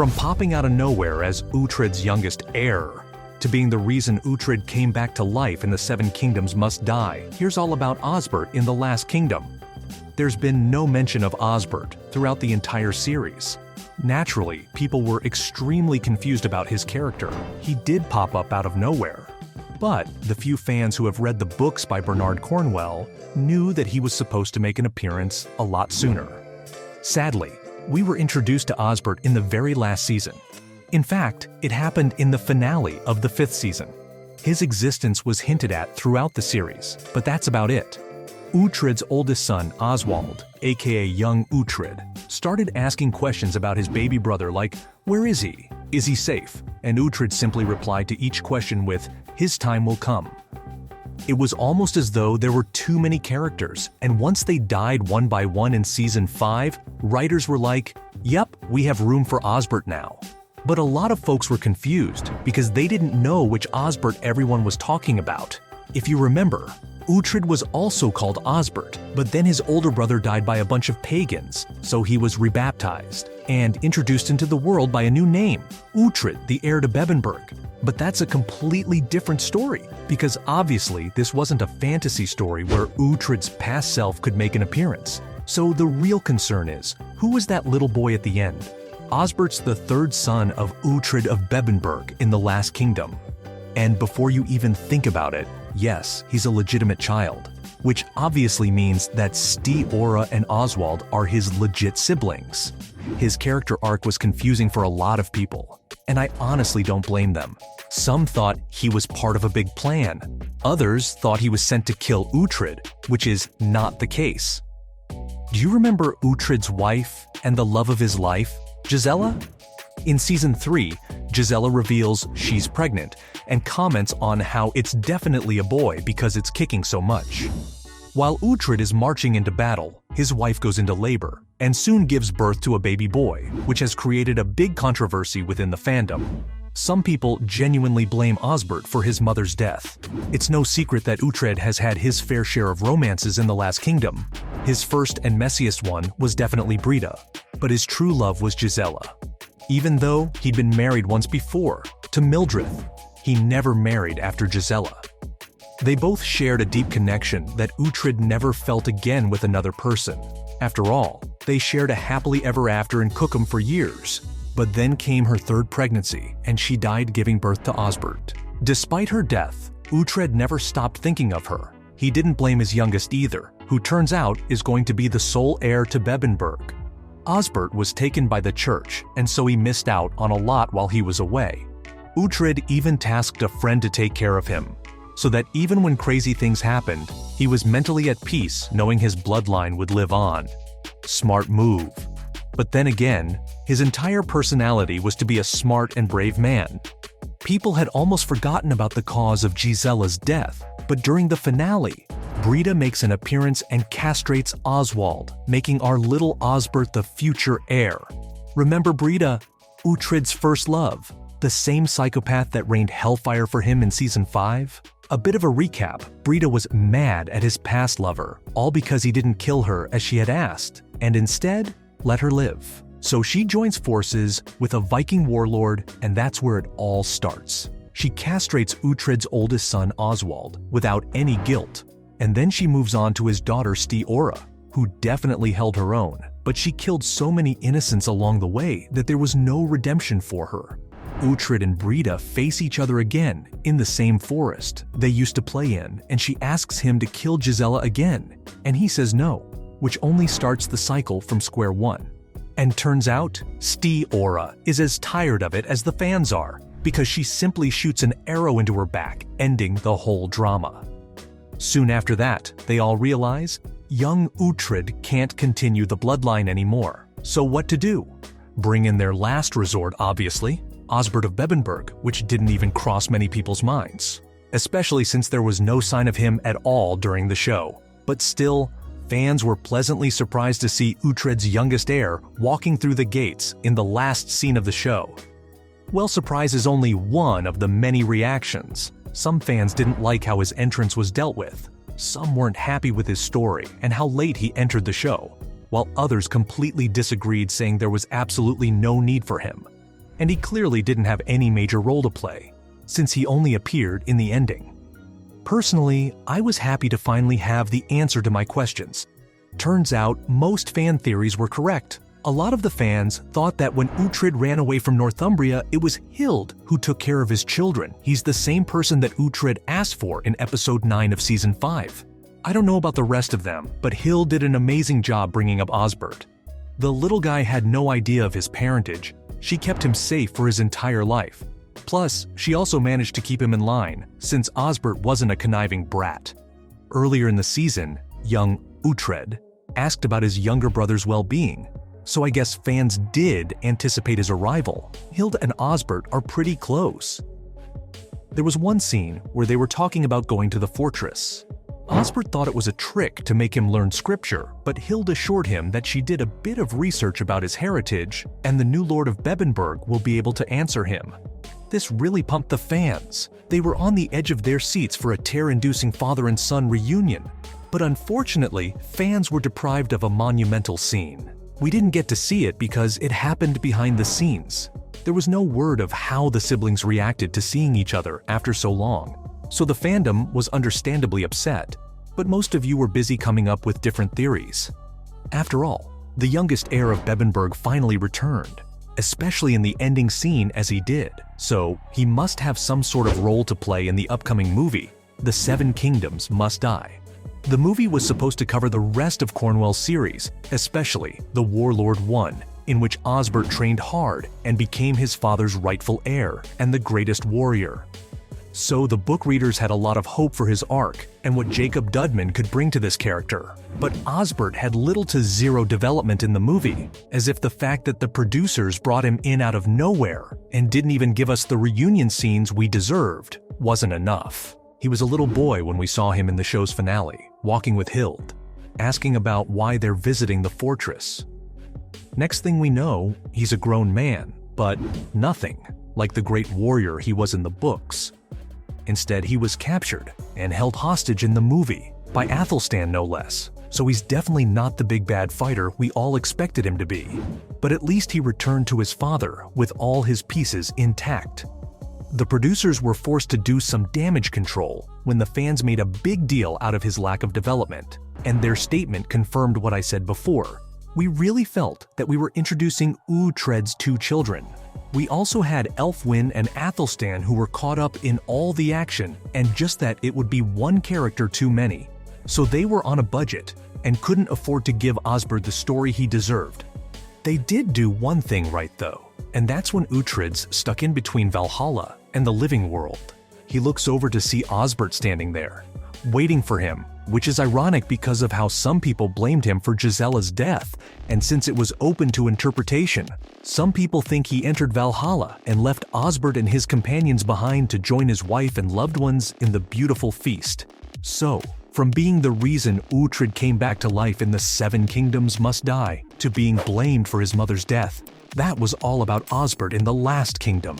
From popping out of nowhere as Uhtred's youngest heir, to being the reason Uhtred came back to life in the Seven Kingdoms Must Die, here's all about Osbert in The Last Kingdom. There's been no mention of Osbert throughout the entire series. Naturally, people were extremely confused about his character. He did pop up out of nowhere. But the few fans who have read the books by Bernard Cornwell knew that he was supposed to make an appearance a lot sooner. Sadly, we were introduced to Osbert in the very last season. In fact, it happened in the finale of the 5th season. His existence was hinted at throughout the series, but that's about it. Uhtred's oldest son, Oswald, aka young Uhtred, started asking questions about his baby brother like, where is he? Is he safe? And Uhtred simply replied to each question with, his time will come. It was almost as though there were too many characters, and once they died one by one in Season 5, writers were like, yep, we have room for Osbert now. But a lot of folks were confused because they didn't know which Osbert everyone was talking about. If you remember, Uhtred was also called Osbert, but then his older brother died by a bunch of pagans, so he was rebaptized and introduced into the world by a new name, Uhtred, the heir to Bebbanburg. But that's a completely different story, because obviously this wasn't a fantasy story where Uhtred's past self could make an appearance. So the real concern is, who was that little boy at the end? Osbert's the third son of Uhtred of Bebbanburg in The Last Kingdom. And before you even think about it, yes, he's a legitimate child, which obviously means that Sti-Ora and Oswald are his legit siblings. His character arc was confusing for a lot of people, and I honestly don't blame them. Some thought he was part of a big plan. Others thought he was sent to kill Uhtred, which is not the case. Do you remember Uhtred's wife and the love of his life, Gisela? In Season 3, Gisela reveals she's pregnant and comments on how it's definitely a boy because it's kicking so much. While Uhtred is marching into battle, his wife goes into labor and soon gives birth to a baby boy, which has created a big controversy within the fandom. Some people genuinely blame Osbert for his mother's death. It's no secret that Uhtred has had his fair share of romances in The Last Kingdom. His first and messiest one was definitely Brida, but his true love was Gisela. Even though he'd been married once before, to Mildred, he never married after Gisela. They both shared a deep connection that Uhtred never felt again with another person. After all, they shared a happily ever after in Cookham for years. But then came her third pregnancy, and she died giving birth to Osbert. Despite her death, Uhtred never stopped thinking of her. He didn't blame his youngest either, who turns out is going to be the sole heir to Bebbanburg. Osbert was taken by the church, and so he missed out on a lot while he was away. Uhtred even tasked a friend to take care of him, so that even when crazy things happened, he was mentally at peace knowing his bloodline would live on. Smart move. But then again, his entire personality was to be a smart and brave man. People had almost forgotten about the cause of Gisela's death, but during the finale, Brida makes an appearance and castrates Oswald, making our little Osbert the future heir. Remember Brida, Uhtred's first love, the same psychopath that rained hellfire for him in Season 5? A bit of a recap, Brida was mad at his past lover, all because he didn't kill her as she had asked, and instead, let her live. So she joins forces with a Viking warlord, and that's where it all starts. She castrates Uhtred's oldest son Oswald without any guilt, and then she moves on to his daughter Sti-Ora, who definitely held her own, but she killed so many innocents along the way that there was no redemption for her. Uhtred and Brida face each other again in the same forest they used to play in, and she asks him to kill Gisela again, and he says no, which only starts the cycle from square one. And turns out, Sti-Ora is as tired of it as the fans are, because she simply shoots an arrow into her back, ending the whole drama. Soon after that, they all realize young Uhtred can't continue the bloodline anymore. So what to do? Bring in their last resort, obviously, Osbert of Bebbanburg, which didn't even cross many people's minds, especially since there was no sign of him at all during the show. But still, fans were pleasantly surprised to see Uhtred's youngest heir walking through the gates in the last scene of the show. Well, surprise is only one of the many reactions. Some fans didn't like how his entrance was dealt with. Some weren't happy with his story and how late he entered the show, while others completely disagreed, saying there was absolutely no need for him. and he clearly didn't have any major role to play, since he only appeared in the ending. Personally, I was happy to finally have the answer to my questions. Turns out, most fan theories were correct. A lot of the fans thought that when Uhtred ran away from Northumbria, it was Hild who took care of his children. He's the same person that Uhtred asked for in episode 9 of season 5. I don't know about the rest of them, but Hild did an amazing job bringing up Osbert. The little guy had no idea of his parentage. She kept him safe for his entire life. Plus, she also managed to keep him in line, since Osbert wasn't a conniving brat. Earlier in the season, young Uhtred asked about his younger brother's well-being, so I guess fans did anticipate his arrival. Hild and Osbert are pretty close. There was one scene where they were talking about going to the fortress. Osbert thought it was a trick to make him learn scripture, but Hild assured him that she did a bit of research about his heritage, and the new Lord of Bebbanburg will be able to answer him. This really pumped the fans. They were on the edge of their seats for a tear-inducing father and son reunion. But unfortunately, fans were deprived of a monumental scene. We didn't get to see it because it happened behind the scenes. There was no word of how the siblings reacted to seeing each other after so long, so the fandom was understandably upset. But most of you were busy coming up with different theories. After all, the youngest heir of Bebbanburg finally returned, especially in the ending scene as he did, so he must have some sort of role to play in the upcoming movie, The Seven Kingdoms Must Die. The movie was supposed to cover the rest of Cornwell's series, especially The Warlord 1, in which Osbert trained hard and became his father's rightful heir and the greatest warrior. So the book readers had a lot of hope for his arc and what Jacob Dudman could bring to this character. But Osbert had little to zero development in the movie, as if the fact that the producers brought him in out of nowhere and didn't even give us the reunion scenes we deserved wasn't enough. He was a little boy when we saw him in the show's finale, walking with Hild, asking about why they're visiting the fortress. Next thing we know, he's a grown man, but nothing like the great warrior he was in the books. Instead, he was captured and held hostage in the movie, by Athelstan no less, so he's definitely not the big bad fighter we all expected him to be. But at least he returned to his father with all his pieces intact. The producers were forced to do some damage control when the fans made a big deal out of his lack of development, and their statement confirmed what I said before. We really felt that we were introducing Uhtred's two children. We also had Elfwin and Athelstan who were caught up in all the action, and just that it would be one character too many. So they were on a budget and couldn't afford to give Osbert the story he deserved. They did do one thing right though, and that's when Uhtred's stuck in between Valhalla and the living world. He looks over to see Osbert standing there, waiting for him, which is ironic because of how some people blamed him for Gisella's death, and since it was open to interpretation, some people think he entered Valhalla and left Osbert and his companions behind to join his wife and loved ones in the beautiful feast. So, from being the reason Uhtred came back to life in The Seven Kingdoms Must Die, to being blamed for his mother's death, that was all about Osbert in the last kingdom.